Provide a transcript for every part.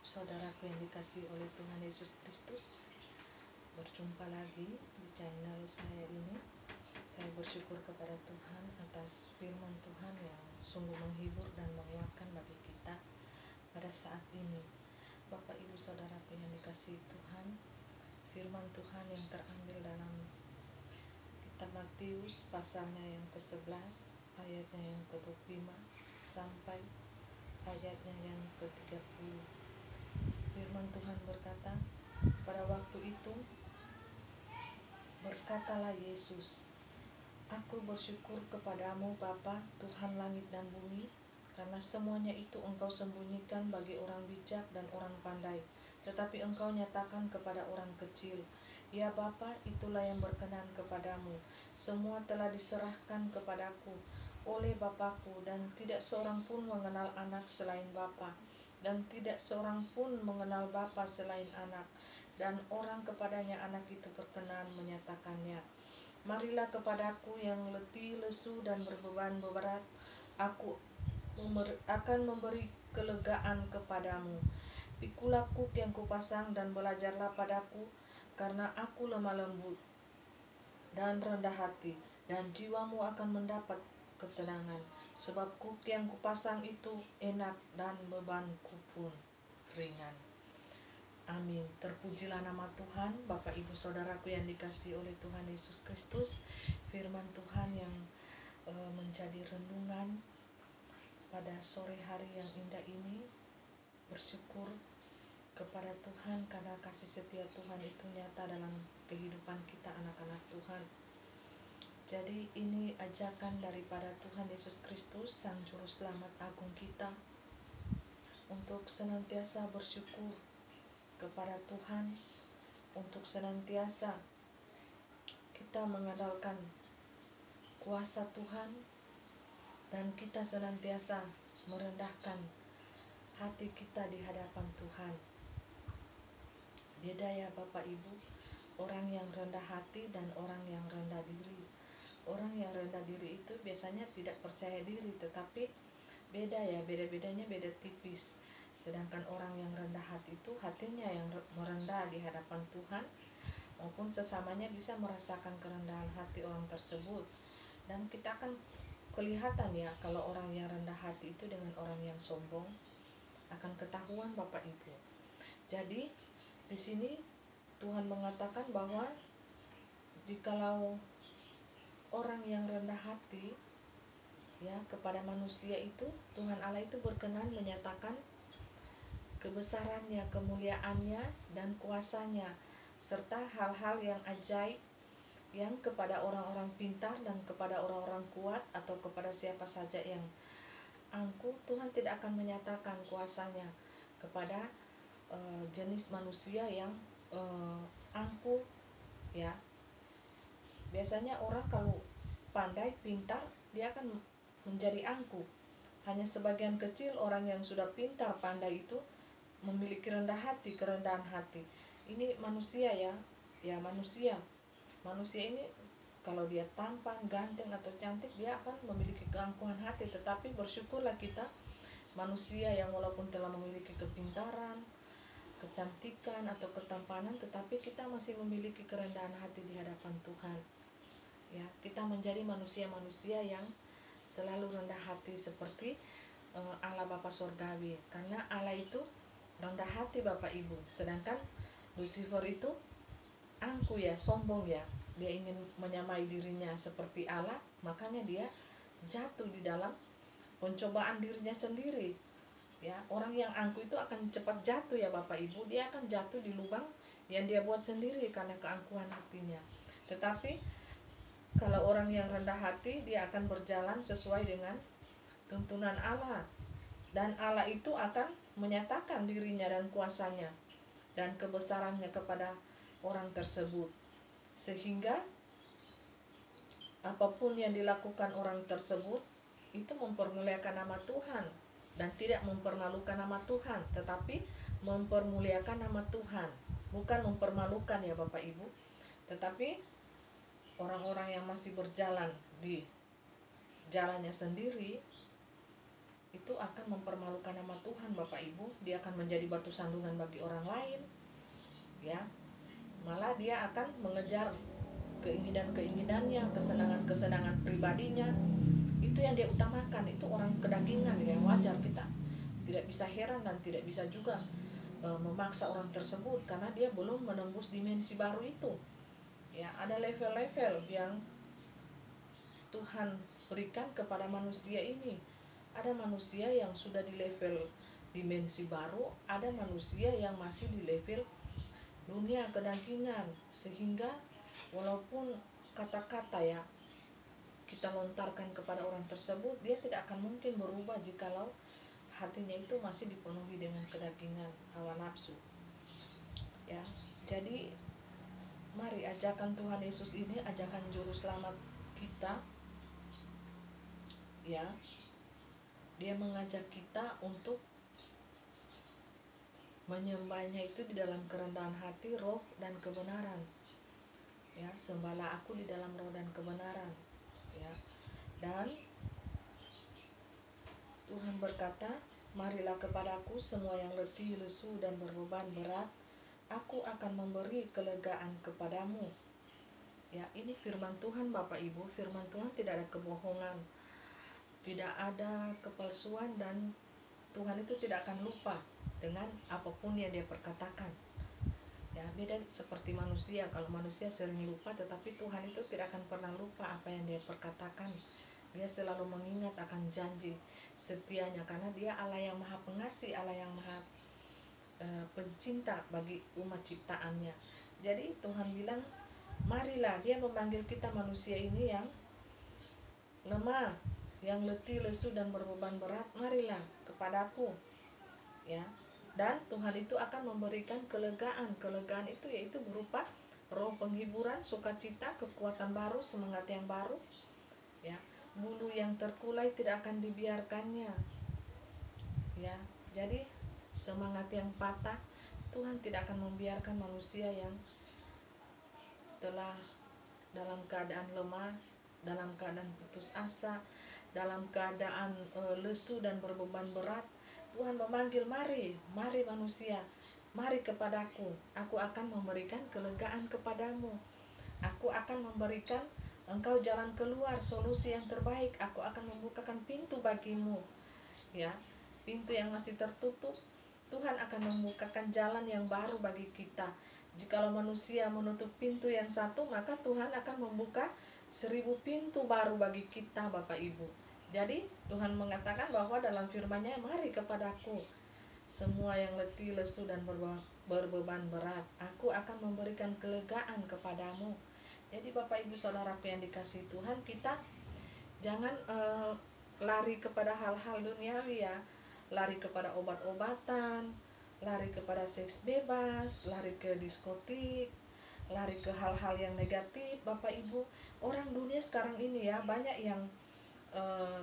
saudaraku yang dikasihi oleh Tuhan Yesus Kristus. Berjumpa lagi di channel saya ini. Saya bersyukur kepada Tuhan atas firman Tuhan yang sungguh menghibur dan menguatkan bagi kita pada saat ini. Bapak Ibu saudaraku yang dikasihi Tuhan, firman Tuhan yang terambil dalam kitab Matius pasalnya yang ke-11 ayatnya yang ke-25 sampai ayatnya yang ke-30. Firman Tuhan berkata, pada waktu itu berkatalah Yesus, "Aku bersyukur kepadamu Bapa, Tuhan langit dan bumi, karena semuanya itu Engkau sembunyikan bagi orang bijak dan orang pandai, tetapi Engkau nyatakan kepada orang kecil. Ya Bapa, itulah yang berkenan kepadamu. Semua telah diserahkan kepadaku oleh Bapakku, dan tidak seorang pun mengenal anak selain Bapa, dan tidak seorang pun mengenal Bapa selain anak, dan orang kepadanya anak itu berkenan menyatakannya. Marilah kepadaku yang letih, lesu, dan berbeban berat, aku akan memberi kelegaan kepadamu. Pikulah kuk yang kupasang dan belajarlah padaku, karena aku lemah lembut dan rendah hati, dan jiwamu akan mendapat ketenangan. Sebab kuk yang kupasang itu enak dan bebanku pun ringan." Amin. Terpujilah nama Tuhan. Bapak Ibu Saudaraku yang dikasihi oleh Tuhan Yesus Kristus, firman Tuhan yang menjadi renungan pada sore hari yang indah ini. Bersyukur kepada Tuhan karena kasih setia Tuhan itu nyata dalam kehidupan kita anak-anak Tuhan. Jadi ini ajakan daripada Tuhan Yesus Kristus, Sang Juru Selamat Agung kita, untuk senantiasa bersyukur kepada Tuhan, untuk senantiasa kita mengandalkan kuasa Tuhan, dan kita senantiasa merendahkan hati kita di hadapan Tuhan. Beda ya Bapak Ibu, orang yang rendah hati dan orang yang rendah diri. Orang yang rendah diri itu biasanya tidak percaya diri, tetapi beda-bedanya beda tipis. Sedangkan orang yang rendah hati itu hatinya yang merendah di hadapan Tuhan, maupun sesamanya bisa merasakan kerendahan hati orang tersebut. Dan kita akan kelihatan ya, kalau orang yang rendah hati itu dengan orang yang sombong akan ketahuan Bapak Ibu. Jadi di sini Tuhan mengatakan bahwa jikalau orang yang rendah hati ya kepada manusia itu, Tuhan Allah itu berkenan menyatakan kebesarannya, kemuliaannya, dan kuasanya, serta hal-hal yang ajaib yang kepada orang-orang pintar dan kepada orang-orang kuat atau kepada siapa saja yang angkuh. Tuhan tidak akan menyatakan kuasanya kepada jenis manusia yang angkuh ya. Biasanya orang kalau pandai, pintar, dia akan menjadi angkuh. Hanya sebagian kecil orang yang sudah pintar, pandai itu memiliki rendah hati, kerendahan hati. Ini manusia ya manusia. Manusia ini kalau dia tampan, ganteng atau cantik, dia akan memiliki keangkuhan hati. Tetapi bersyukurlah kita manusia yang walaupun telah memiliki kepintaran, kecantikan atau ketampanan, tetapi kita masih memiliki kerendahan hati di hadapan Tuhan. Ya, kita menjadi manusia-manusia yang selalu rendah hati seperti Allah Bapa Sorgawi. Karena Allah itu rendah hati Bapak Ibu, sedangkan Lucifer itu angkuh ya, sombong ya. Dia ingin menyamai dirinya seperti Allah, makanya dia jatuh di dalam pencobaan dirinya sendiri. Ya, orang yang angkuh itu akan cepat jatuh ya Bapak Ibu. Dia akan jatuh di lubang yang dia buat sendiri karena keangkuhan hatinya. Tetapi kalau orang yang rendah hati, dia akan berjalan sesuai dengan tuntunan Allah, dan Allah itu akan menyatakan dirinya dan kuasanya dan kebesarannya kepada orang tersebut, sehingga apapun yang dilakukan orang tersebut itu mempermuliakan nama Tuhan dan tidak mempermalukan nama Tuhan, tetapi mempermuliakan nama Tuhan, bukan mempermalukan ya Bapak Ibu. Tetapi orang-orang yang masih berjalan di jalannya sendiri, itu akan mempermalukan nama Tuhan Bapak Ibu. Dia akan menjadi batu sandungan bagi orang lain, ya. Malah dia akan mengejar keinginan-keinginannya, kesenangan-kesenangan pribadinya. Itu yang dia utamakan. Itu orang kedagingan, yang wajar kita tidak bisa heran dan tidak bisa juga memaksa orang tersebut, karena dia belum menembus dimensi baru itu. Ya, ada level-level yang Tuhan berikan kepada manusia ini. Ada manusia yang sudah di level dimensi baru, ada manusia yang masih di level dunia kedagingan, sehingga walaupun kata-kata ya kita lontarkan kepada orang tersebut, dia tidak akan mungkin berubah jikalau hatinya itu masih dipenuhi dengan kedagingan, hawa nafsu. Ya, jadi mari ajakan Tuhan Yesus ini, ajakan juru selamat kita, ya, dia mengajak kita untuk menyembahnya itu di dalam kerendahan hati, roh dan kebenaran. Ya, sembahlah aku di dalam roh dan kebenaran. Ya, dan Tuhan berkata, marilah kepadaku semua yang letih, lesu dan berbeban berat, aku akan memberi kelegaan kepadamu. Ya, ini firman Tuhan Bapak Ibu. Firman Tuhan tidak ada kebohongan, tidak ada kepalsuan, dan Tuhan itu tidak akan lupa dengan apapun yang dia perkatakan. Ya, beda seperti manusia. Kalau manusia sering lupa, tetapi Tuhan itu tidak akan pernah lupa apa yang dia perkatakan. Dia selalu mengingat akan janji setianya, karena dia Allah yang maha pengasih, Allah yang maha pencinta bagi umat ciptaannya. Jadi Tuhan bilang, marilah, dia memanggil kita manusia ini yang lemah, yang letih, lesu dan berbeban berat, marilah kepadaku. Ya. Dan Tuhan itu akan memberikan kelegaan. Kelegaan itu yaitu berupa roh penghiburan, sukacita, kekuatan baru, semangat yang baru. Ya. Bulu yang terkulai tidak akan dibiarkannya. Ya. Jadi semangat yang patah, Tuhan tidak akan membiarkan manusia yang telah dalam keadaan lemah, dalam keadaan putus asa, dalam keadaan lesu dan berbeban berat. Tuhan memanggil, mari manusia, mari kepadaku, aku akan memberikan kelegaan kepadamu, aku akan memberikan engkau jalan keluar, solusi yang terbaik, aku akan membukakan pintu bagimu. Ya, pintu yang masih tertutup, Tuhan akan membukakan jalan yang baru bagi kita. Jikalau manusia menutup pintu yang satu, maka Tuhan akan membuka 1000 pintu baru bagi kita Bapak Ibu. Jadi Tuhan mengatakan bahwa dalam firman-Nya, mari kepadaku semua yang letih, lesu dan berbeban berat, aku akan memberikan kelegaan kepadamu. Jadi Bapak Ibu Saudaraku yang dikasihi Tuhan, kita jangan lari kepada hal-hal duniawi ya, lari kepada obat-obatan, lari kepada seks bebas, lari ke diskotik, lari ke hal-hal yang negatif. Bapak Ibu, orang dunia sekarang ini ya, banyak yang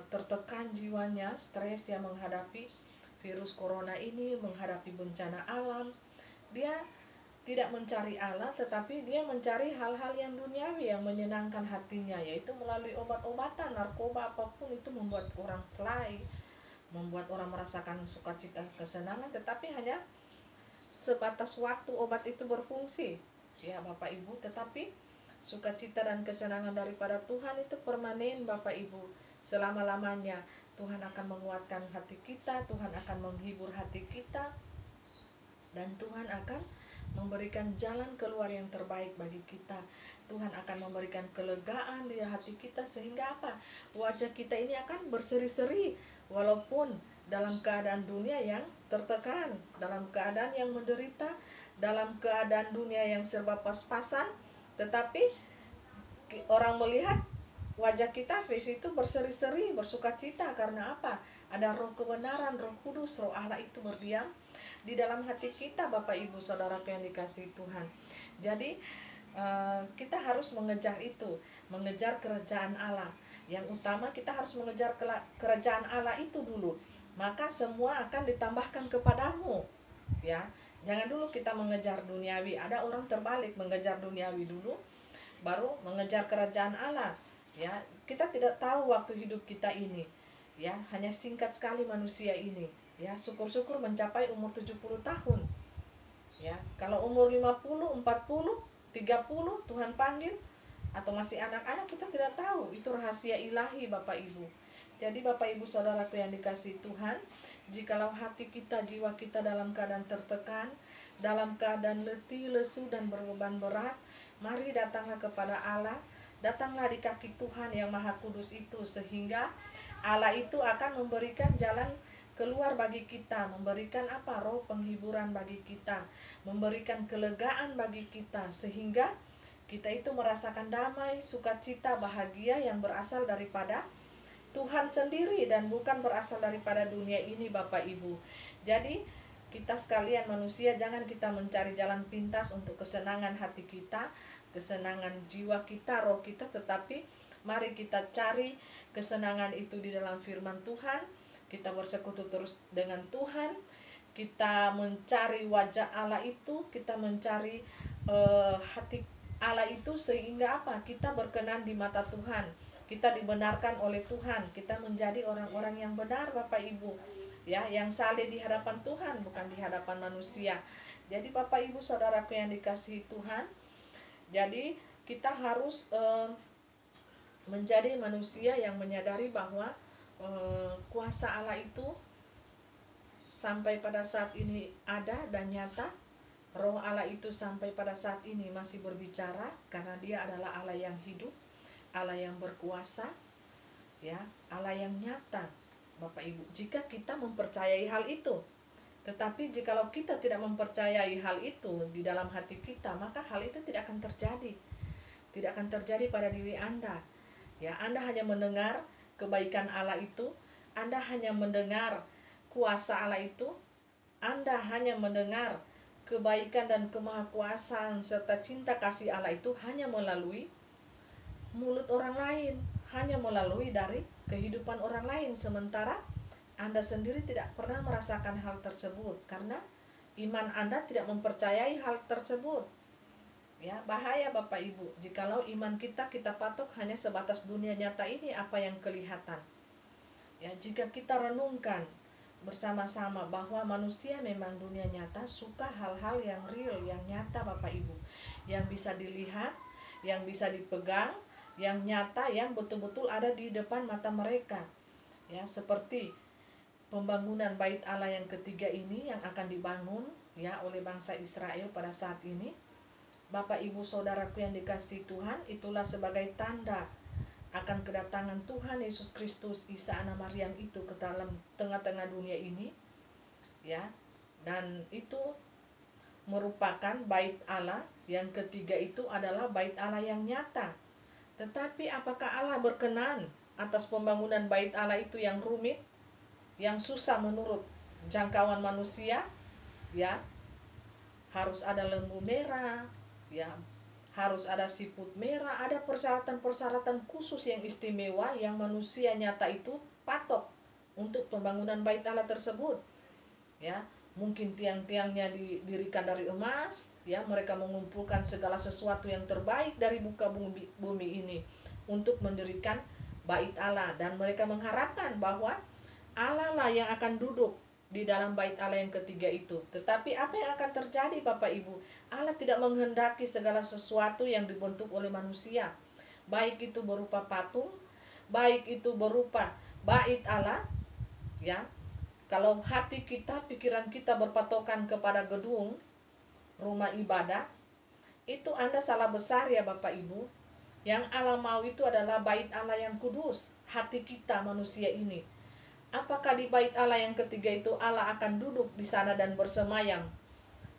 tertekan jiwanya, stres ya, menghadapi virus corona ini, menghadapi bencana alam. Dia tidak mencari Allah, tetapi dia mencari hal-hal yang duniawi yang menyenangkan hatinya, yaitu melalui obat-obatan, narkoba, apapun itu membuat orang fly, membuat orang merasakan sukacita, kesenangan, tetapi hanya sebatas waktu obat itu berfungsi ya Bapak Ibu. Tetapi sukacita dan kesenangan daripada Tuhan itu permanen Bapak Ibu, selama-lamanya. Tuhan akan menguatkan hati kita, Tuhan akan menghibur hati kita, dan Tuhan akan memberikan jalan keluar yang terbaik bagi kita. Tuhan akan memberikan kelegaan di hati kita, sehingga apa? Wajah kita ini akan berseri-seri walaupun dalam keadaan dunia yang tertekan, dalam keadaan yang menderita, dalam keadaan dunia yang serba pas-pasan, tetapi orang melihat wajah kita, face itu berseri-seri, bersukacita. Karena apa? Ada roh kebenaran, roh kudus, roh Allah itu berdiam di dalam hati kita Bapak Ibu Saudaraku yang dikasihi Tuhan. Jadi kita harus mengejar itu, mengejar kerajaan Allah. Yang utama kita harus mengejar kerajaan Allah itu dulu, maka semua akan ditambahkan kepadamu. Ya, jangan dulu kita mengejar duniawi. Ada orang terbalik, mengejar duniawi dulu, baru mengejar kerajaan Allah. Ya, kita tidak tahu waktu hidup kita ini. Ya, hanya singkat sekali manusia ini. Ya, syukur-syukur mencapai umur 70 tahun. Ya, kalau umur 50, 40, 30 Tuhan panggil atau masih anak-anak, kita tidak tahu. Itu rahasia ilahi Bapak Ibu. Jadi Bapak Ibu saudaraku yang dikasihi Tuhan, jikalau hati kita, jiwa kita dalam keadaan tertekan, dalam keadaan letih, lesu dan berbeban berat, mari datanglah kepada Allah, datanglah di kaki Tuhan yang Maha Kudus itu, sehingga Allah itu akan memberikan jalan keluar bagi kita, memberikan apa? Roh penghiburan bagi kita, memberikan kelegaan bagi kita, sehingga kita itu merasakan damai, sukacita, bahagia yang berasal daripada Tuhan sendiri dan bukan berasal daripada dunia ini Bapak Ibu. Jadi kita sekalian manusia, jangan kita mencari jalan pintas untuk kesenangan hati kita, kesenangan jiwa kita, roh kita, tetapi mari kita cari kesenangan itu di dalam firman Tuhan. Kita bersekutu terus dengan Tuhan, kita mencari wajah Allah itu, kita mencari hati Allah itu, sehingga apa? Kita berkenan di mata Tuhan, kita dibenarkan oleh Tuhan, kita menjadi orang-orang yang benar Bapak Ibu, ya, yang saleh di hadapan Tuhan, bukan di hadapan manusia. Jadi Bapak Ibu saudaraku yang dikasihi Tuhan, jadi kita harus menjadi manusia yang menyadari bahwa kuasa Allah itu sampai pada saat ini ada dan nyata. Roh Allah itu sampai pada saat ini masih berbicara, karena Dia adalah Allah yang hidup, Allah yang berkuasa, ya, Allah yang nyata Bapak Ibu, jika kita mempercayai hal itu. Tetapi jikalau kita tidak mempercayai hal itu di dalam hati kita, maka hal itu tidak akan terjadi. Tidak akan terjadi pada diri Anda. Ya, Anda hanya mendengar kebaikan Allah itu, Anda hanya mendengar kuasa Allah itu, Anda hanya mendengar kebaikan dan kemahakuasaan serta cinta kasih Allah itu hanya melalui mulut orang lain, hanya melalui dari kehidupan orang lain, sementara Anda sendiri tidak pernah merasakan hal tersebut karena iman Anda tidak mempercayai hal tersebut. Ya, bahaya Bapak Ibu jikalau iman kita patok hanya sebatas dunia nyata ini, apa yang kelihatan. Ya, jika kita renungkan bersama-sama bahwa manusia memang dunia nyata suka hal-hal yang real, yang nyata Bapak Ibu, yang bisa dilihat, yang bisa dipegang, yang nyata, yang betul-betul ada di depan mata mereka. Ya, seperti pembangunan bait Allah yang ketiga ini yang akan dibangun ya oleh bangsa Israel pada saat ini. Bapak Ibu saudaraku yang dikasihi Tuhan, itulah sebagai tanda akan kedatangan Tuhan Yesus Kristus Isa anak Maryam itu ke dalam tengah-tengah dunia ini, ya. Dan itu merupakan bait Allah yang ketiga, itu adalah bait Allah yang nyata. Tetapi apakah Allah berkenan atas pembangunan bait Allah itu yang rumit, yang susah menurut jangkauan manusia? Ya, harus ada lembu merah, ya, harus ada siput merah, ada persyaratan-persyaratan khusus yang istimewa yang manusia nyata itu patok untuk pembangunan bait Allah tersebut. Ya, mungkin tiang-tiangnya didirikan dari emas, ya, mereka mengumpulkan segala sesuatu yang terbaik dari muka bumi ini untuk mendirikan bait Allah, dan mereka mengharapkan bahwa Allah lah yang akan duduk di dalam bait Allah yang ketiga itu. Tetapi apa yang akan terjadi Bapak Ibu? Allah tidak menghendaki segala sesuatu yang dibentuk oleh manusia, baik itu berupa patung, baik itu berupa bait Allah, ya. Kalau hati kita, pikiran kita berpatokan kepada gedung, rumah ibadah, itu Anda salah besar ya Bapak Ibu. Yang Allah mau itu adalah bait Allah yang kudus, hati kita manusia ini. Apakah di bait Allah yang ketiga itu Allah akan duduk di sana dan bersemayam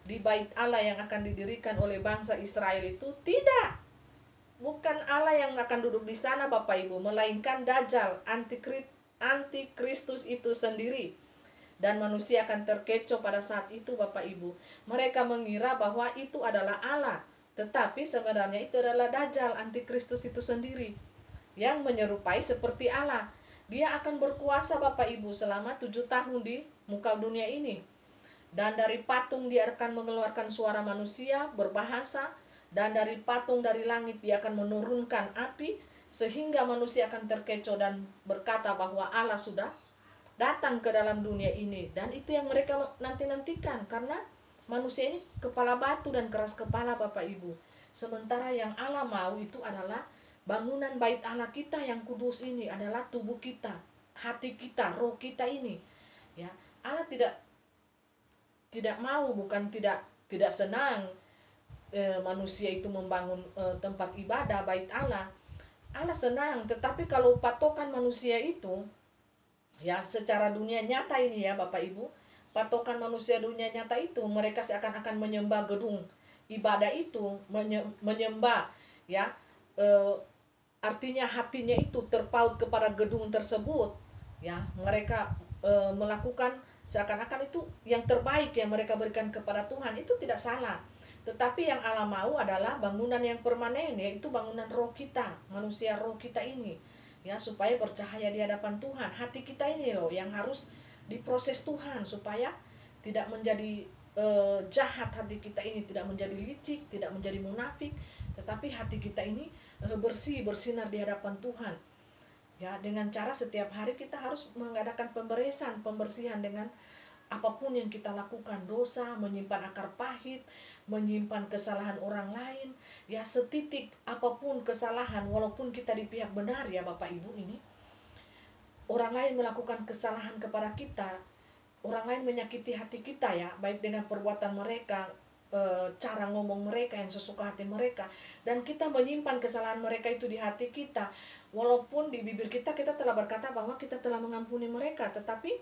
di bait Allah yang akan didirikan oleh bangsa Israel itu? Tidak. Bukan Allah yang akan duduk di sana Bapak Ibu, melainkan Dajjal, antikristus itu sendiri. Dan manusia akan terkecoh pada saat itu Bapak Ibu. Mereka mengira bahwa itu adalah Allah, tetapi sebenarnya itu adalah Dajjal, antikristus itu sendiri, yang menyerupai seperti Allah. Dia akan berkuasa Bapak Ibu selama 7 tahun di muka dunia ini. Dan dari patung dia akan mengeluarkan suara manusia, berbahasa. Dan dari patung dari langit dia akan menurunkan api, sehingga manusia akan terkecoh dan berkata bahwa Allah sudah datang ke dalam dunia ini. Dan itu yang mereka nanti-nantikan, karena manusia ini kepala batu dan keras kepala Bapak Ibu. Sementara yang Allah mau itu adalah bangunan bait Allah kita yang kudus ini adalah tubuh kita, hati kita, roh kita ini. Ya, Allah tidak mau, bukan tidak senang manusia itu membangun tempat ibadah bait Allah. Allah senang, tetapi kalau patokan manusia itu ya secara dunia nyata ini ya Bapak Ibu, patokan manusia dunia nyata itu mereka seakan-akan menyembah gedung ibadah itu, menyembah ya, artinya hatinya itu terpaut kepada gedung tersebut ya. Mereka melakukan seakan-akan itu yang terbaik yang mereka berikan kepada Tuhan. Itu tidak salah, tetapi yang Allah mau adalah bangunan yang permanen, yaitu bangunan roh kita, manusia roh kita ini ya, supaya bercahaya di hadapan Tuhan. Hati kita ini loh yang harus diproses Tuhan supaya tidak menjadi jahat. Hati kita ini tidak menjadi licik, tidak menjadi munafik, tetapi hati kita ini bersih, bersinar di hadapan Tuhan ya. Dengan cara setiap hari kita harus mengadakan pembersihan dengan apapun yang kita lakukan, dosa, menyimpan akar pahit, menyimpan kesalahan orang lain ya, setitik apapun kesalahan, walaupun kita di pihak benar ya Bapak Ibu. Ini orang lain melakukan kesalahan kepada kita, orang lain menyakiti hati kita ya, baik dengan perbuatan mereka, cara ngomong mereka yang sesuka hati mereka, dan kita menyimpan kesalahan mereka itu di hati kita, walaupun di bibir kita telah berkata bahwa kita telah mengampuni mereka, tetapi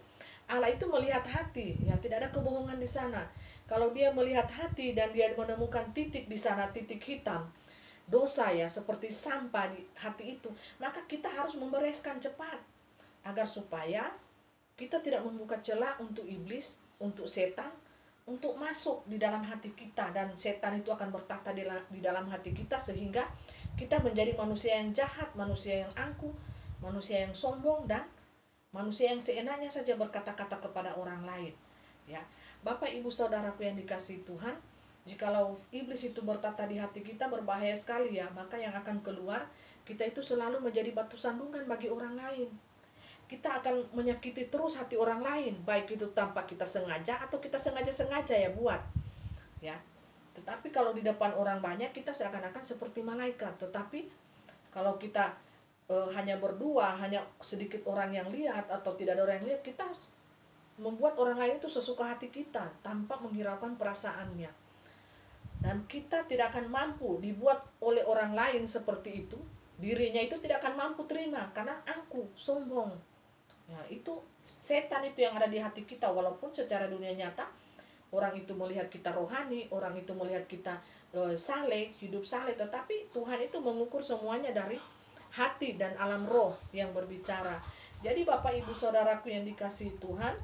Allah itu melihat hati ya, tidak ada kebohongan di sana. Kalau Dia melihat hati dan Dia menemukan titik di sana, titik hitam dosa ya, seperti sampah di hati itu, maka kita harus membereskan cepat agar supaya kita tidak membuka celah untuk iblis, untuk setan, untuk masuk di dalam hati kita, dan setan itu akan bertahta di dalam hati kita, sehingga kita menjadi manusia yang jahat, manusia yang angkuh, manusia yang sombong, dan manusia yang seenaknya saja berkata-kata kepada orang lain ya. Bapak Ibu Saudaraku yang dikasihi Tuhan, jikalau iblis itu bertata di hati kita, berbahaya sekali ya. Maka yang akan keluar, kita itu selalu menjadi batu sandungan bagi orang lain. Kita akan menyakiti terus hati orang lain, baik itu tanpa kita sengaja atau kita sengaja ya buat ya. Tetapi kalau di depan orang banyak, kita seakan-akan seperti malaikat. Tetapi kalau kita hanya berdua, hanya sedikit orang yang lihat atau tidak ada orang yang lihat, kita membuat orang lain itu sesuka hati kita tanpa menghiraukan perasaannya. Dan kita tidak akan mampu dibuat oleh orang lain seperti itu. Dirinya itu tidak akan mampu terima karena angkuh, sombong. Ya, itu setan itu yang ada di hati kita. Walaupun secara dunia nyata orang itu melihat kita rohani, orang itu melihat kita saleh, hidup saleh, tetapi Tuhan itu mengukur semuanya dari hati dan alam roh yang berbicara. Jadi Bapak Ibu Saudaraku yang dikasihi Tuhan,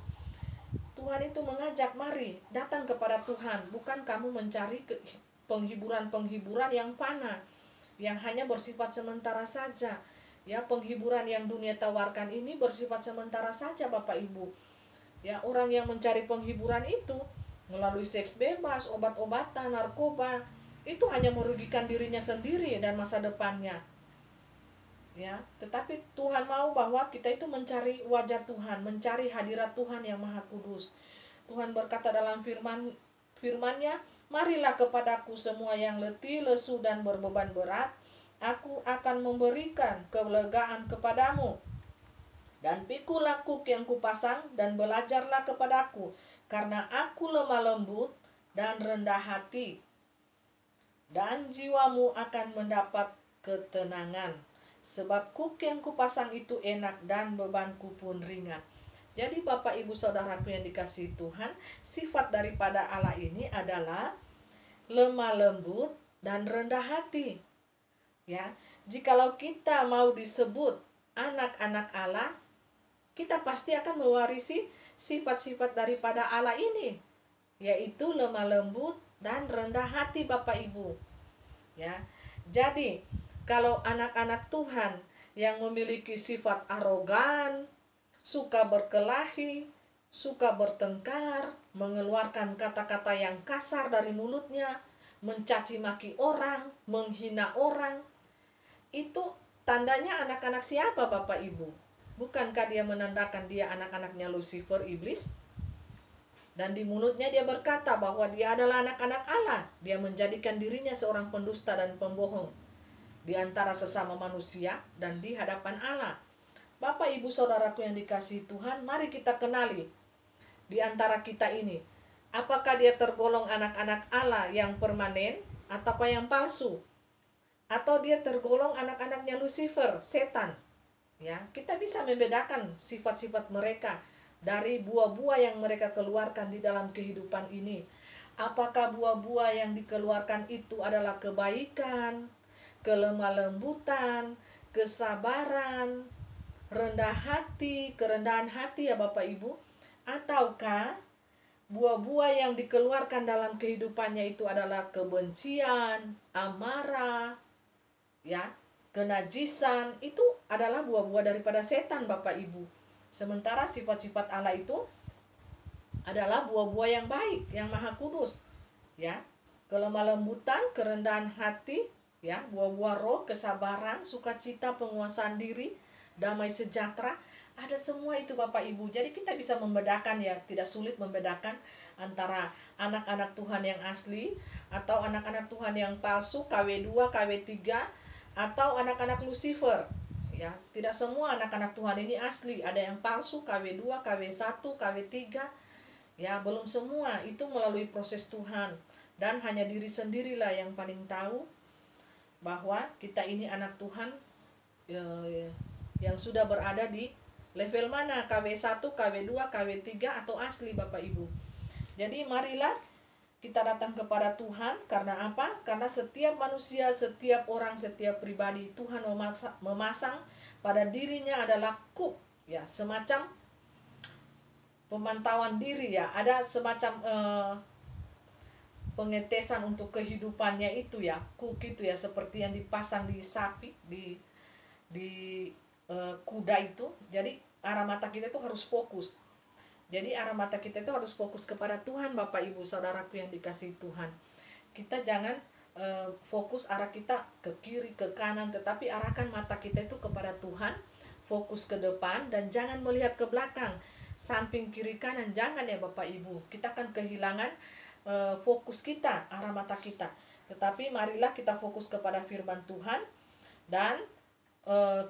Tuhan itu mengajak, mari datang kepada Tuhan. Bukan kamu mencari penghiburan-penghiburan yang fana, yang hanya bersifat sementara saja ya. Penghiburan yang dunia tawarkan ini bersifat sementara saja Bapak Ibu ya. Orang yang mencari penghiburan itu melalui seks bebas, obat-obatan, narkoba, itu hanya merugikan dirinya sendiri dan masa depannya ya. Tetapi Tuhan mau bahwa kita itu mencari wajah Tuhan, mencari hadirat Tuhan yang Maha Kudus. Tuhan berkata dalam firman-Nya, marilah kepadaku semua yang letih, lesu, dan berbeban berat, aku akan memberikan kelegaan kepadamu. Dan pikulah kuk yang kupasang, dan belajarlah kepadaku, karena aku lemah lembut dan rendah hati, dan jiwamu akan mendapat ketenangan. Sebab kuk yang kupasang itu enak dan bebanku pun ringan. Jadi Bapak Ibu Saudaraku yang dikasihi Tuhan, sifat daripada Allah ini adalah lemah lembut dan rendah hati. Ya, jikalau kita mau disebut anak-anak Allah, kita pasti akan mewarisi sifat-sifat daripada Allah ini, yaitu lemah lembut dan rendah hati Bapak Ibu. Ya. Jadi kalau anak-anak Tuhan yang memiliki sifat arogan, suka berkelahi, suka bertengkar, mengeluarkan kata-kata yang kasar dari mulutnya, mencaci maki orang, menghina orang, itu tandanya anak-anak siapa Bapak Ibu? Bukankah dia menandakan dia anak-anaknya Lucifer, iblis? Dan di mulutnya dia berkata bahwa dia adalah anak-anak Allah. Dia menjadikan dirinya seorang pendusta dan pembohong di antara sesama manusia dan di hadapan Allah. Bapak Ibu Saudaraku yang dikasihi Tuhan, mari kita kenali di antara kita ini. Apakah dia tergolong anak-anak Allah yang permanen ataukah yang palsu? Atau dia tergolong anak-anaknya Lucifer, setan? Ya, kita bisa membedakan sifat-sifat mereka dari buah-buah yang mereka keluarkan di dalam kehidupan ini. Apakah buah-buah yang dikeluarkan itu adalah kebaikan, kelemah lembutan, kesabaran, rendah hati, kerendahan hati ya Bapak Ibu? Ataukah buah-buah yang dikeluarkan dalam kehidupannya itu adalah kebencian, amarah, ya, kenajisan? Itu adalah buah-buah daripada setan Bapak Ibu. Sementara sifat-sifat Allah itu adalah buah-buah yang baik, yang maha kudus, ya. Kelemah lembutan, kerendahan hati, ya, buah-buah roh, kesabaran, sukacita, penguasaan diri, damai sejahtera, ada semua itu Bapak Ibu. Jadi kita bisa membedakan, ya, tidak sulit membedakan antara anak-anak Tuhan yang asli atau anak-anak Tuhan yang palsu, KW2, KW3, atau anak-anak Lucifer. Ya, tidak semua anak-anak Tuhan ini asli, ada yang palsu, KW2, KW1, KW3. Ya, belum semua, itu melalui proses Tuhan. Dan hanya diri sendirilah yang paling tahu bahwa kita ini anak Tuhan yang sudah berada di level mana, KW1, KW2, KW3 atau asli Bapak Ibu. Jadi marilah kita datang kepada Tuhan. Karena apa? Karena setiap manusia, setiap orang, setiap pribadi, Tuhan memasang pada dirinya adalah kuk, ya, semacam pemantauan diri, ya, ada semacam pengetesan untuk kehidupannya itu, ya, kuk itu, ya, seperti yang dipasang di sapi, di kuda itu. Jadi arah mata kita itu harus fokus. Jadi arah mata kita itu harus fokus kepada Tuhan Bapak Ibu Saudaraku yang dikasihi Tuhan. Kita jangan fokus arah kita ke kiri, ke kanan, tetapi arahkan mata kita itu kepada Tuhan, fokus ke depan dan jangan melihat ke belakang, samping kiri kanan, jangan ya Bapak Ibu. Kita akan kehilangan fokus kita, arah mata kita. Tetapi marilah kita fokus kepada firman Tuhan dan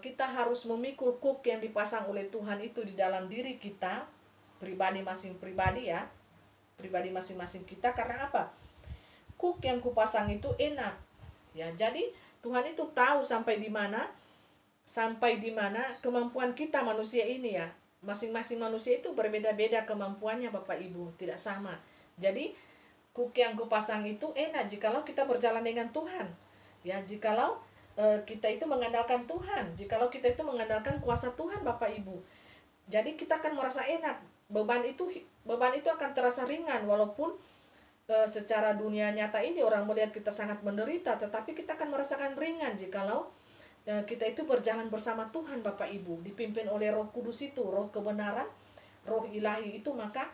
kita harus memikul kuk yang dipasang oleh Tuhan itu di dalam diri kita, pribadi masing-masing kita. Karena apa? Kuk yang kupasang itu enak, ya. Jadi Tuhan itu tahu sampai di mana kemampuan kita manusia ini, ya. Masing-masing manusia itu berbeda-beda kemampuannya Bapak Ibu, tidak sama. Jadi kuk yang kupasang itu enak jikalau kita berjalan dengan Tuhan, ya. Jikalau kita itu mengandalkan Tuhan, jikalau kita itu mengandalkan kuasa Tuhan Bapak Ibu, jadi kita akan merasa enak. Beban itu akan terasa ringan, walaupun secara dunia nyata ini orang melihat kita sangat menderita, tetapi kita akan merasakan ringan jikalau kita itu berjalan bersama Tuhan Bapak Ibu, dipimpin oleh Roh Kudus itu, Roh kebenaran, Roh ilahi itu. Maka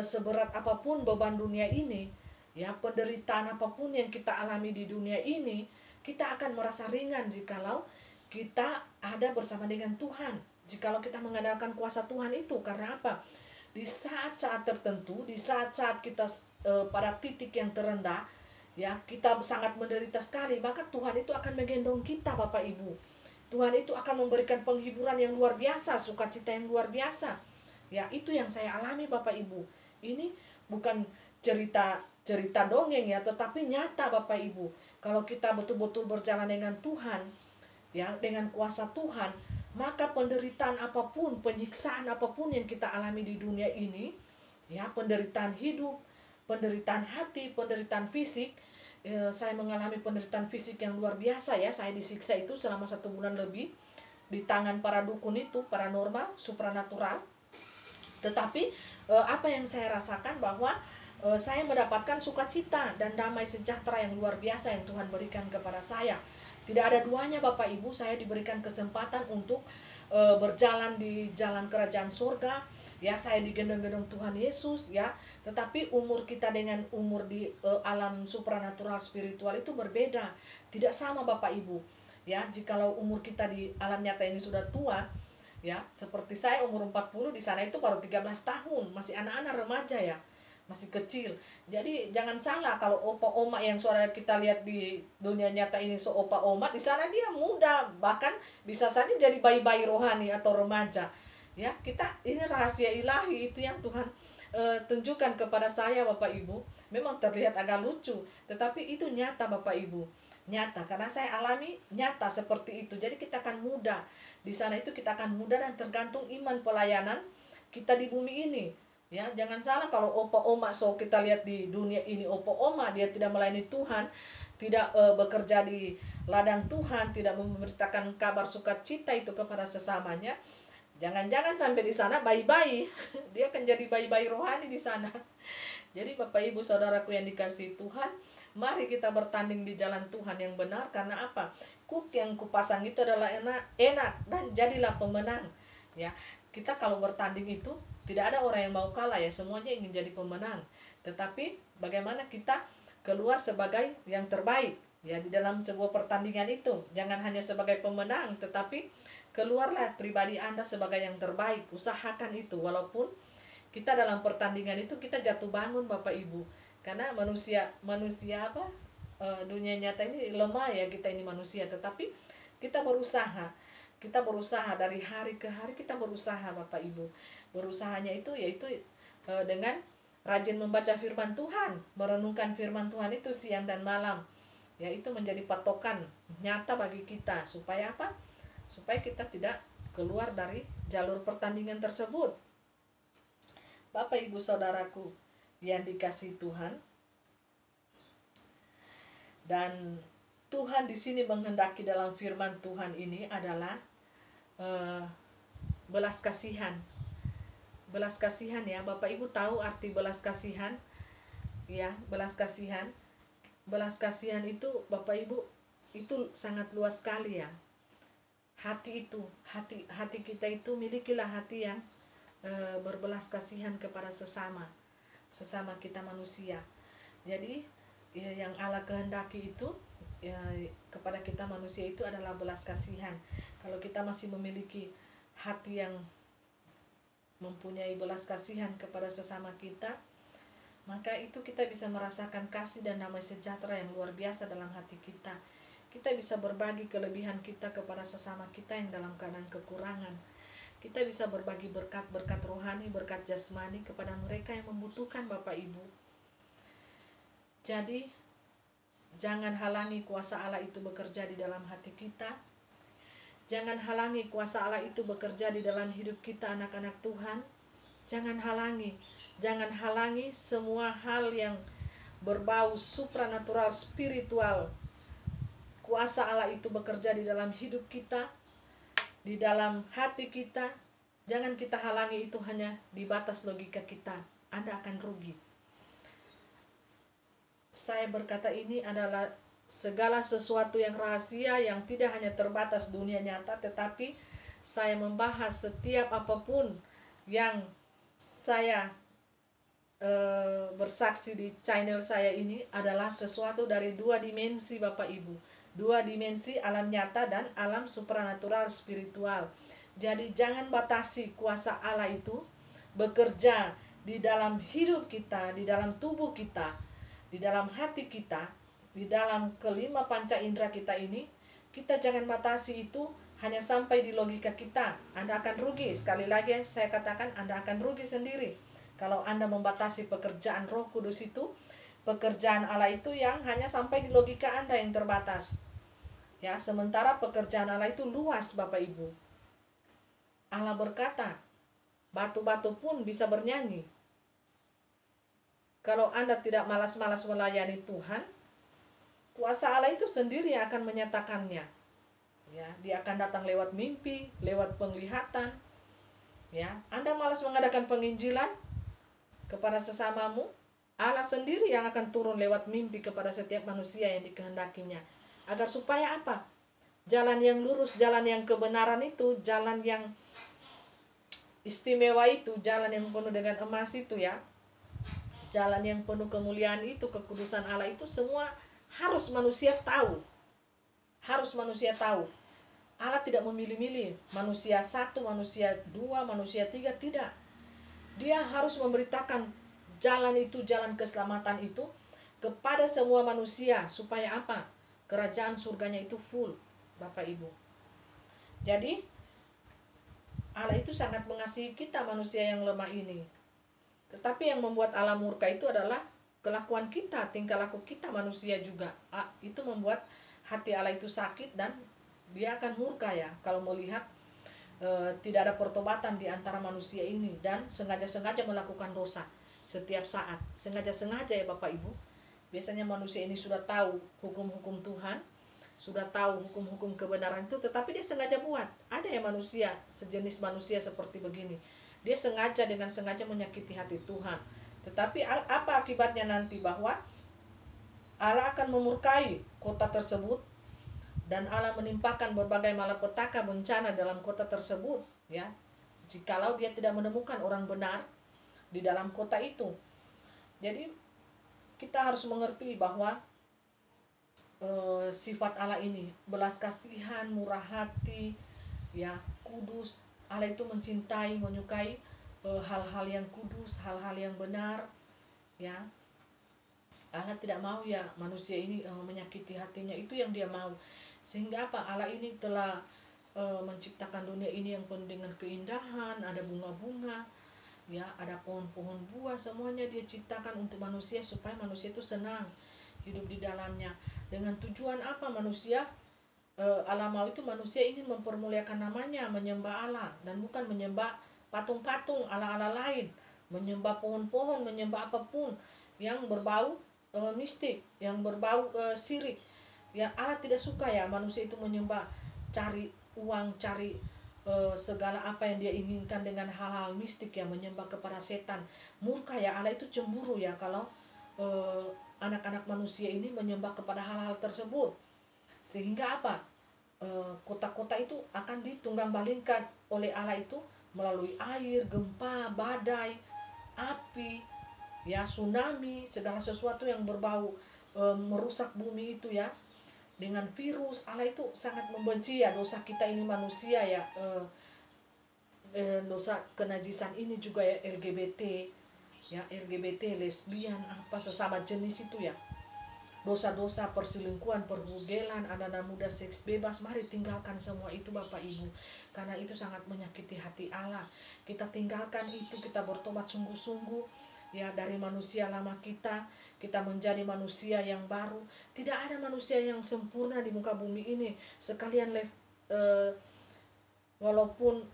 seberat apapun beban dunia ini, ya, penderitaan apapun yang kita alami di dunia ini, kita akan merasa ringan jikalau kita ada bersama dengan Tuhan, jikalau kita mengandalkan kuasa Tuhan itu. Karena apa? Di saat-saat tertentu, di saat-saat kita pada titik yang terendah, ya, kita sangat menderita sekali, maka Tuhan itu akan menggendong kita Bapak Ibu. Tuhan itu akan memberikan penghiburan yang luar biasa, sukacita yang luar biasa. Ya, itu yang saya alami Bapak Ibu. Ini bukan cerita dongeng, ya, tetapi nyata Bapak Ibu. Kalau kita betul-betul berjalan dengan Tuhan, ya, dengan kuasa Tuhan, maka penderitaan apapun, penyiksaan apapun yang kita alami di dunia ini, ya, penderitaan hidup, penderitaan hati, penderitaan fisik. Saya mengalami penderitaan fisik yang luar biasa, ya. Saya disiksa itu selama 1 bulan lebih di tangan para dukun itu, paranormal, supranatural. Tetapi apa yang saya rasakan bahwa saya mendapatkan sukacita dan damai sejahtera yang luar biasa yang Tuhan berikan kepada saya. Tidak ada duanya Bapak Ibu, saya diberikan kesempatan untuk berjalan di jalan kerajaan surga, ya. Saya digendong-gendong Tuhan Yesus, ya. Tetapi umur kita dengan umur di alam supranatural spiritual itu berbeda, tidak sama Bapak Ibu. Ya, jikalau umur kita di alam nyata ini sudah tua, ya, seperti saya umur 40 di sana itu baru 13 tahun, masih anak-anak remaja ya, masih kecil. Jadi jangan salah kalau opa oma yang suara kita lihat di dunia nyata ini so opa oma, di sana dia muda, bahkan bisa saja jadi bayi-bayi rohani atau remaja. Ya, kita ini rahasia ilahi itu yang Tuhan tunjukkan kepada saya Bapak Ibu. Memang terlihat agak lucu, tetapi itu nyata Bapak Ibu, nyata karena saya alami nyata seperti itu. Jadi kita akan muda di sana, itu kita akan muda dan tergantung iman pelayanan kita di bumi ini. Ya, jangan salah kalau opa oma so kita lihat di dunia ini opa oma dia tidak melayani Tuhan, tidak bekerja di ladang Tuhan, tidak memberitakan kabar sukacita itu kepada sesamanya. Jangan-jangan sampai di sana bayi-bayi, dia akan jadi bayi-bayi rohani di sana. Jadi Bapak Ibu Saudaraku yang dikasihi Tuhan, mari kita bertanding di jalan Tuhan yang benar. Karena apa? Kuk yang kupasang itu adalah enak dan jadilah pemenang. Ya, kita kalau bertanding itu tidak ada orang yang mau kalah ya, semuanya ingin jadi pemenang. Tetapi bagaimana kita keluar sebagai yang terbaik ya di dalam sebuah pertandingan itu. Jangan hanya sebagai pemenang, tetapi keluarlah pribadi Anda sebagai yang terbaik. Usahakan itu, walaupun kita dalam pertandingan itu kita jatuh bangun Bapak Ibu. Karena manusia apa dunia nyata ini lemah ya, kita ini manusia, tetapi kita berusaha. Kita berusaha dari hari ke hari, kita berusaha Bapak Ibu. Berusahanya itu yaitu dengan rajin membaca firman Tuhan, merenungkan firman Tuhan itu siang dan malam. Ya, itu menjadi patokan nyata bagi kita supaya apa? Supaya kita tidak keluar dari jalur pertandingan tersebut. Bapak Ibu Saudaraku yang dikasihi Tuhan, dan Tuhan di sini menghendaki dalam firman Tuhan ini adalah belas kasihan. Belas kasihan ya, Bapak Ibu tahu arti belas kasihan? Ya, belas kasihan. Belas kasihan itu Bapak Ibu itu sangat luas sekali ya. Hati itu, hati kita itu milikilah hati yang berbelas kasihan kepada sesama kita manusia. Jadi ya, yang Allah kehendaki itu ya, kepada kita manusia itu adalah belas kasihan. Kalau kita masih memiliki hati yang mempunyai belas kasihan kepada sesama kita, maka itu kita bisa merasakan kasih dan damai sejahtera yang luar biasa dalam hati kita. Kita bisa berbagi kelebihan kita kepada sesama kita yang dalam keadaan kekurangan. Kita bisa berbagi berkat-berkat rohani, berkat jasmani kepada mereka yang membutuhkan Bapak Ibu. Jadi, jangan halangi kuasa Allah itu bekerja di dalam hati kita. Jangan halangi kuasa Allah itu bekerja di dalam hidup kita anak-anak Tuhan. Jangan halangi semua hal yang berbau supranatural, spiritual. Kuasa Allah itu bekerja di dalam hidup kita, di dalam hati kita. Jangan kita halangi itu hanya di batas logika kita. Anda akan rugi. Saya berkata ini adalah segala sesuatu yang rahasia yang tidak hanya terbatas dunia nyata, tetapi saya membahas setiap apapun yang saya bersaksi di channel saya ini adalah sesuatu dari dua dimensi Bapak Ibu. Dua dimensi alam nyata dan alam supranatural spiritual. Jadi jangan batasi kuasa Allah itu bekerja di dalam hidup kita, di dalam tubuh kita, di dalam hati kita, di dalam kelima panca indera kita ini. Kita jangan batasi itu hanya sampai di logika kita. Anda akan rugi. Sekali lagi saya katakan, Anda akan rugi sendiri kalau Anda membatasi pekerjaan Roh Kudus itu, pekerjaan Allah itu yang hanya sampai di logika Anda yang terbatas. Ya, sementara pekerjaan Allah itu luas Bapak Ibu. Allah berkata, batu-batu pun bisa bernyanyi. Kalau Anda tidak malas-malas melayani Tuhan, kuasa Allah itu sendiri yang akan menyatakannya. Ya, dia akan datang lewat mimpi, lewat penglihatan. Ya, Anda malas mengadakan penginjilan kepada sesamamu, Allah sendiri yang akan turun lewat mimpi kepada setiap manusia yang dikehendakinya. Agar supaya apa? Jalan yang lurus, jalan yang kebenaran itu, jalan yang istimewa itu, jalan yang penuh dengan emas itu ya, jalan yang penuh kemuliaan itu, kekudusan Allah itu, semua harus manusia tahu. harus manusia tahu. Allah tidak memilih-milih manusia satu, manusia dua, manusia tiga, tidak. Dia harus memberitakan jalan itu, jalan keselamatan itu kepada semua manusia. Supaya apa? Kerajaan surganya itu full, Bapak Ibu. Jadi Allah itu sangat mengasihi kita manusia yang lemah ini. Tetapi yang membuat Allah murka itu adalah kelakuan kita, tingkah laku kita manusia juga. Itu membuat hati Allah itu sakit dan dia akan murka ya kalau melihat tidak ada pertobatan di antara manusia ini dan sengaja-sengaja melakukan dosa setiap saat. Sengaja-sengaja ya Bapak Ibu. Biasanya manusia ini sudah tahu hukum-hukum Tuhan, sudah tahu hukum-hukum kebenaran itu, tetapi dia sengaja buat. Ada ya manusia, sejenis manusia seperti begini. Dia sengaja dengan sengaja menyakiti hati Tuhan. Tetapi apa akibatnya nanti? Bahwa Allah akan memurkai kota tersebut dan Allah menimpakan berbagai malapetaka bencana dalam kota tersebut ya. Jikalau dia tidak menemukan orang benar di dalam kota itu. Jadi kita harus mengerti bahwa sifat Allah ini belas kasihan, murah hati, ya, kudus. Allah itu mencintai, menyukai hal-hal yang kudus, hal-hal yang benar, ya. Allah tidak mau ya manusia ini menyakiti hatinya, itu yang dia mau. Sehingga apa? Allah ini telah menciptakan dunia ini yang penuh dengan keindahan, ada bunga-bunga, ya, ada pohon-pohon buah, semuanya dia ciptakan untuk manusia supaya manusia itu senang hidup di dalamnya. Dengan tujuan apa manusia? Allah mau itu manusia ingin mempermuliakan namanya, menyembah Allah dan bukan menyembah patung-patung Allah-Allah lain, menyembah pohon-pohon, menyembah apapun yang berbau mistik, yang berbau syirik. Ya, Allah tidak suka ya manusia itu menyembah, cari uang, cari segala apa yang dia inginkan dengan hal-hal mistik, ya, menyembah kepada setan. Murka ya, Allah itu cemburu ya kalau anak-anak manusia ini menyembah kepada hal-hal tersebut. Sehingga apa? Kota-kota itu akan ditunggang-balingkan oleh Allah itu melalui air, gempa, badai, api, ya, tsunami, segala sesuatu yang berbau merusak bumi itu ya, dengan virus. Allah itu sangat membenci ya dosa kita ini manusia ya, dosa kenajisan ini juga ya, LGBT ya, LGBT, lesbian, apa sesama jenis itu ya, dosa-dosa perselingkuhan, perbugelan, anak-anak muda seks bebas. Mari tinggalkan semua itu Bapak Ibu, karena itu sangat menyakiti hati Allah. Kita tinggalkan itu, kita bertobat sungguh-sungguh ya dari manusia lama kita menjadi manusia yang baru. Tidak ada manusia yang sempurna di muka bumi ini. Sekalian walaupun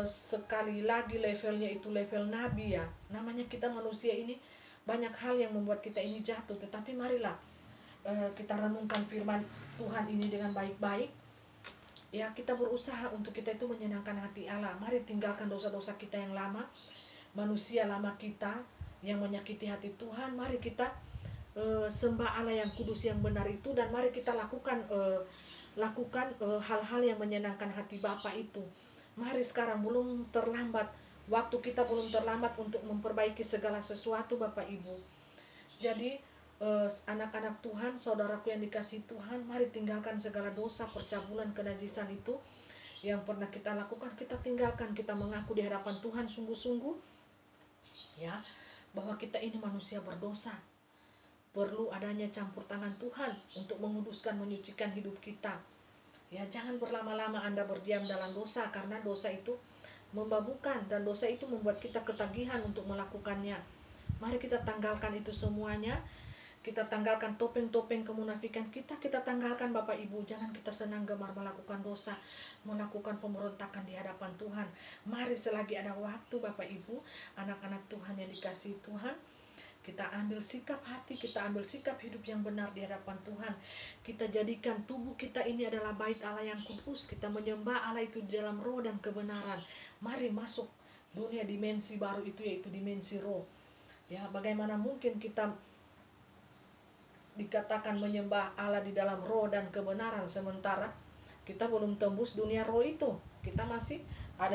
sekali lagi levelnya itu level nabi ya, namanya kita manusia ini banyak hal yang membuat kita ini jatuh. Tetapi marilah kita renungkan firman Tuhan ini dengan baik-baik ya, kita berusaha untuk kita itu menyenangkan hati Allah. Mari tinggalkan dosa-dosa kita yang lama, manusia lama kita yang menyakiti hati Tuhan. Mari kita sembah Allah yang kudus, yang benar itu, dan mari kita lakukan hal-hal yang menyenangkan hati Bapa itu. Mari sekarang, belum terlambat, waktu kita belum terlambat untuk memperbaiki segala sesuatu Bapak Ibu. Jadi anak-anak Tuhan, saudaraku yang dikasihi Tuhan, mari tinggalkan segala dosa, percabulan, kenajisan itu yang pernah kita lakukan. Kita tinggalkan, kita mengaku di hadapan Tuhan sungguh-sungguh ya, bahwa kita ini manusia berdosa, perlu adanya campur tangan Tuhan untuk menguduskan, menyucikan hidup kita ya. Jangan berlama-lama Anda berdiam dalam dosa, karena dosa itu memabukkan dan dosa itu membuat kita ketagihan untuk melakukannya. Mari kita tanggalkan itu semuanya. Kita tanggalkan topeng-topeng kemunafikan kita tanggalkan Bapak Ibu. Jangan kita senang gemar melakukan dosa, melakukan pemberontakan di hadapan Tuhan. Mari selagi ada waktu Bapak Ibu, anak-anak Tuhan yang dikasihi Tuhan, kita ambil sikap hati, kita ambil sikap hidup yang benar di hadapan Tuhan. Kita jadikan tubuh kita ini adalah bait Allah yang kudus. Kita menyembah Allah itu di dalam roh dan kebenaran. Mari masuk dunia dimensi baru itu, yaitu dimensi roh. Ya, bagaimana mungkin kita dikatakan menyembah Allah di dalam roh dan kebenaran sementara kita belum tembus dunia roh itu. Kita masih ada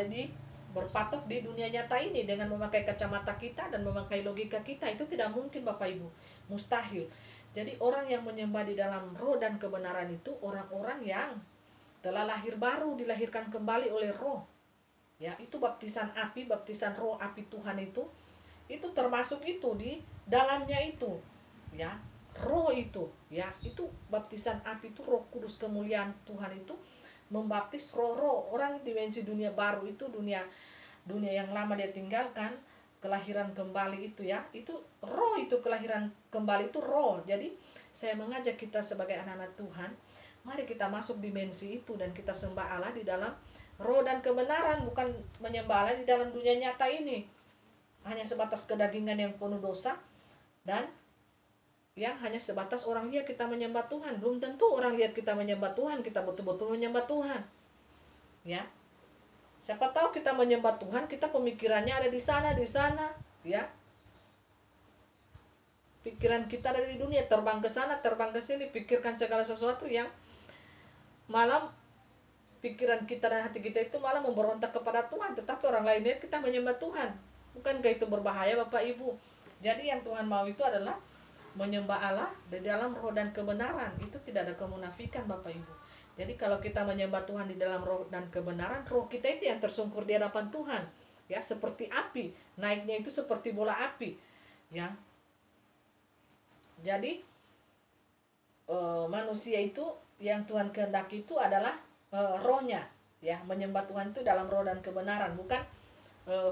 berpatok di dunia nyata ini dengan memakai kacamata kita dan memakai logika kita. Itu tidak mungkin Bapak Ibu, mustahil. Jadi orang yang menyembah di dalam roh dan kebenaran itu orang-orang yang telah lahir baru, dilahirkan kembali oleh roh. Ya, itu baptisan api, baptisan roh api Tuhan itu termasuk itu di dalamnya itu. Ya, roh itu, ya, itu baptisan api itu Roh Kudus kemuliaan Tuhan itu membaptis roh-roh orang dimensi dunia baru itu, dunia yang lama dia tinggalkan, kelahiran kembali itu ya, itu roh, itu kelahiran kembali itu roh. Jadi saya mengajak kita sebagai anak-anak Tuhan, mari kita masuk dimensi itu dan kita sembah Allah di dalam roh dan kebenaran, bukan menyembah Allah di dalam dunia nyata ini hanya sebatas kedagingan yang penuh dosa, dan yang hanya sebatas orang lihat kita menyembah Tuhan. Belum tentu orang lihat kita menyembah Tuhan, kita betul-betul menyembah Tuhan. Ya, siapa tahu kita menyembah Tuhan, kita pemikirannya ada di sana, ya. Pikiran kita dari dunia, terbang ke sana, terbang ke sini, pikirkan segala sesuatu yang malam pikiran kita dan hati kita itu malah memberontak kepada Tuhan, tetapi orang lain lihat kita menyembah Tuhan. Bukankah itu berbahaya, Bapak Ibu? Jadi yang Tuhan mau itu adalah menyembah Allah di dalam roh dan kebenaran. Itu tidak ada kemunafikan, Bapak Ibu. Jadi kalau kita menyembah Tuhan di dalam roh dan kebenaran, roh kita itu yang tersungkur di hadapan Tuhan, ya, seperti api, naiknya itu seperti bola api, ya. Jadi manusia itu yang Tuhan kehendaki itu adalah rohnya, ya, menyembah Tuhan itu dalam roh dan kebenaran, bukan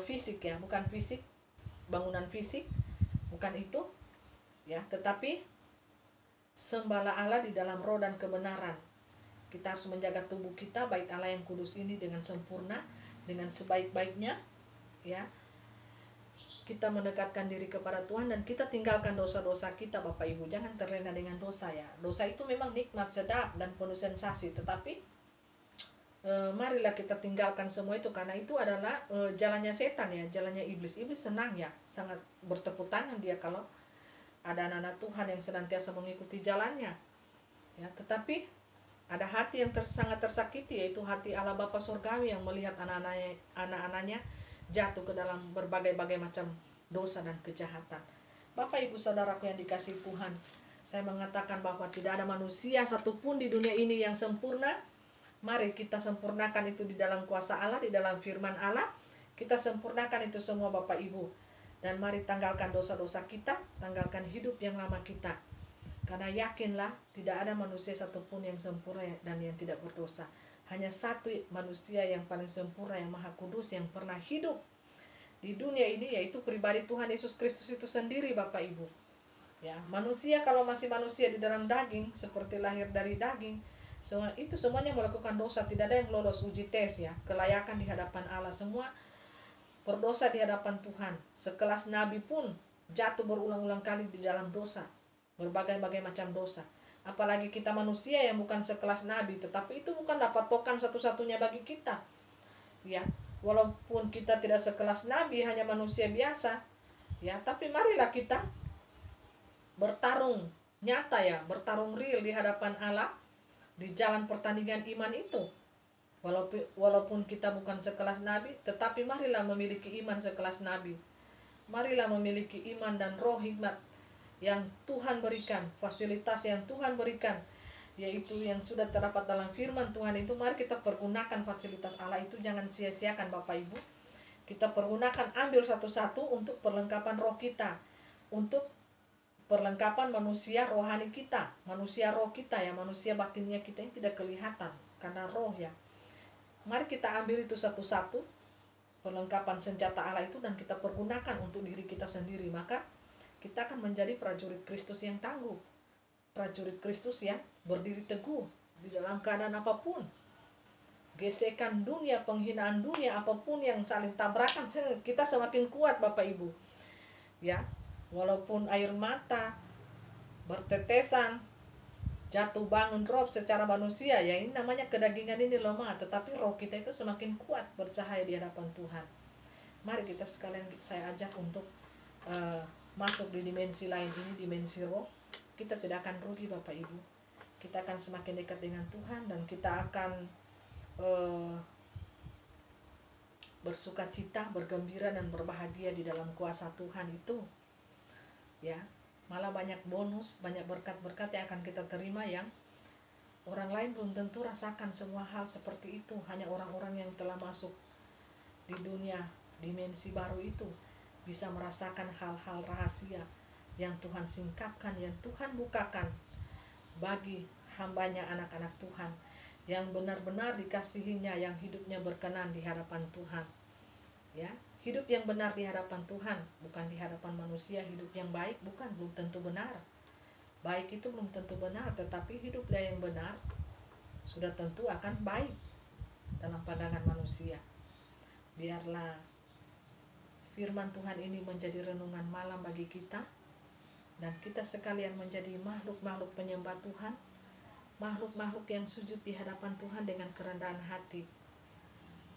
fisik, ya, bukan fisik, bangunan fisik, bukan itu, ya, tetapi sembahlah Allah di dalam roh dan kebenaran. Kita harus menjaga tubuh kita, bait Allah yang kudus ini, dengan sempurna, dengan sebaik-baiknya, ya. Kita mendekatkan diri kepada Tuhan dan kita tinggalkan dosa-dosa kita, Bapak Ibu. Jangan terlena dengan dosa, ya. Dosa itu memang nikmat, sedap, dan penuh sensasi, tetapi marilah kita tinggalkan semua itu, karena itu adalah jalannya setan, ya, jalannya iblis. Iblis senang, ya, sangat bertepuk tangan dia kalau ada anak-anak Tuhan yang senantiasa mengikuti jalannya, ya. Tetapi ada hati yang sangat tersakiti, yaitu hati Allah Bapa Surgawi yang melihat anak-anaknya jatuh ke dalam berbagai-bagai macam dosa dan kejahatan. Bapak Ibu Saudaraku yang dikasihi Tuhan, saya mengatakan bahwa tidak ada manusia satupun di dunia ini yang sempurna. Mari kita sempurnakan itu di dalam kuasa Allah, di dalam firman Allah. Kita sempurnakan itu semua, Bapak Ibu. Dan mari tanggalkan dosa-dosa kita, tanggalkan hidup yang lama kita. Karena yakinlah tidak ada manusia satupun yang sempurna dan yang tidak berdosa. Hanya satu manusia yang paling sempurna, yang maha kudus, yang pernah hidup di dunia ini, yaitu pribadi Tuhan Yesus Kristus itu sendiri, Bapak Ibu. Ya, manusia kalau masih manusia di dalam daging, seperti lahir dari daging, itu semuanya melakukan dosa. Tidak ada yang lolos uji tes, ya, kelayakan di hadapan Allah. Semua berdosa di hadapan Tuhan. Sekelas nabi pun jatuh berulang-ulang kali di dalam dosa, berbagai-bagai macam dosa. Apalagi kita manusia yang bukan sekelas nabi, tetapi itu bukanlah patokan satu-satunya bagi kita, ya. Walaupun kita tidak sekelas nabi, hanya manusia biasa, ya, tapi marilah kita bertarung nyata, ya, bertarung real di hadapan Allah di jalan pertandingan iman itu. Walaupun kita bukan sekelas nabi, tetapi marilah memiliki iman sekelas nabi. Marilah memiliki iman dan roh hikmat yang Tuhan berikan, fasilitas yang Tuhan berikan, yaitu yang sudah terdapat dalam firman Tuhan itu. Mari kita pergunakan fasilitas Allah itu, jangan sia-siakan, Bapak Ibu. Kita pergunakan, ambil satu-satu untuk perlengkapan roh kita, untuk perlengkapan manusia rohani kita, manusia roh kita, ya, manusia batinnya kita yang tidak kelihatan karena roh, ya. Mari kita ambil itu satu-satu, perlengkapan senjata Allah itu, dan kita pergunakan untuk diri kita sendiri. Maka kita akan menjadi prajurit Kristus yang tangguh, prajurit Kristus yang berdiri teguh di dalam keadaan apapun. Gesekan dunia, penghinaan dunia, apapun yang saling tabrakan, kita semakin kuat, Bapak Ibu, ya. Walaupun air mata bertetesan, jatuh bangun rob secara manusia, ya, ini namanya kedagingan ini lemah, tetapi roh kita itu semakin kuat bercahaya di hadapan Tuhan. Mari kita sekalian, saya ajak untuk masuk di dimensi lain ini, dimensi roh. Kita tidak akan rugi, Bapak Ibu. Kita akan semakin dekat dengan Tuhan, dan kita akan bersukacita, bergembira, dan berbahagia di dalam kuasa Tuhan itu, ya. Malah banyak bonus, banyak berkat-berkat yang akan kita terima yang orang lain belum tentu rasakan semua hal seperti itu. Hanya orang-orang yang telah masuk di dunia dimensi baru itu bisa merasakan hal-hal rahasia yang Tuhan singkapkan, yang Tuhan bukakan bagi hambanya, anak-anak Tuhan yang benar-benar dikasihinya, yang hidupnya berkenan di hadapan Tuhan. Ya, hidup yang benar di hadapan Tuhan, bukan di hadapan manusia. Hidup yang baik bukan, belum tentu benar. Baik itu belum tentu benar, tetapi hiduplah yang benar sudah tentu akan baik dalam pandangan manusia. Biarlah firman Tuhan ini menjadi renungan malam bagi kita, dan kita sekalian menjadi makhluk-makhluk penyembah Tuhan, makhluk-makhluk yang sujud di hadapan Tuhan dengan kerendahan hati,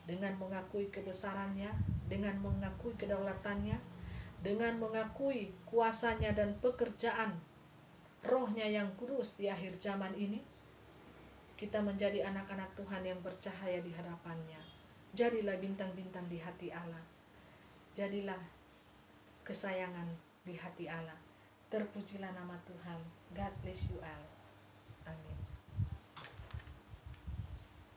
dengan mengakui kebesarannya, dengan mengakui kedaulatannya, dengan mengakui kuasanya dan pekerjaan rohnya yang kudus di akhir zaman ini. Kita menjadi anak-anak Tuhan yang bercahaya di hadapannya. Jadilah bintang-bintang di hati Allah. Jadilah kesayangan di hati Allah. Terpujilah nama Tuhan. God bless you all.